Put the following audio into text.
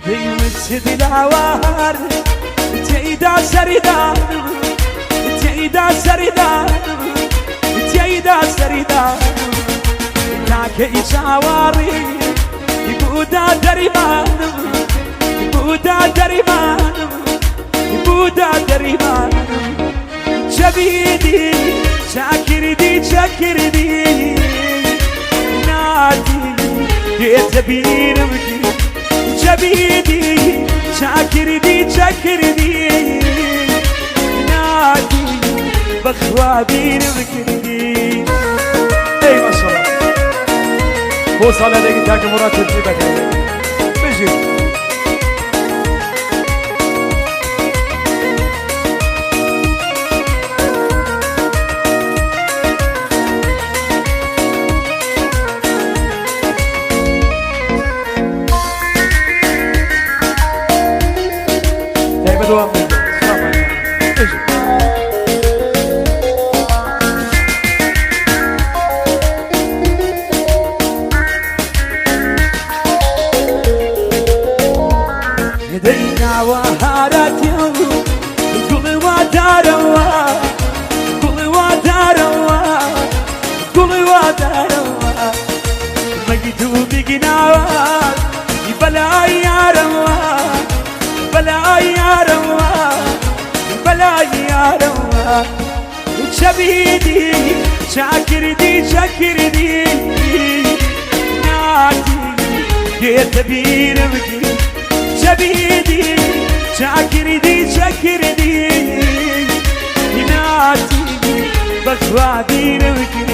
بيمسد العوار تيدا سريدا تيدا سريدا تيدا سريدا لك إشعواري يبودا دريمان يبودا دريمان يبودا دريمان شبيدي شاكردي شاكردي نادي يتبين بكي شبيدي شاكردي شاكردي نادي بخوابين بكي اي ما شاء الله هو صالة لك تاك مرات تجيبك بجي بدوام هدينا وهارات يوم كل وداروا كل وداروا كل وداروا مجدو بجناوا بلا يا روا بلا يا روا بلا يا روا شبيدي شاكردي شاكردي نادي يتبين بكي شبيدي شاكردي شاكردي نادي بخوابين بكي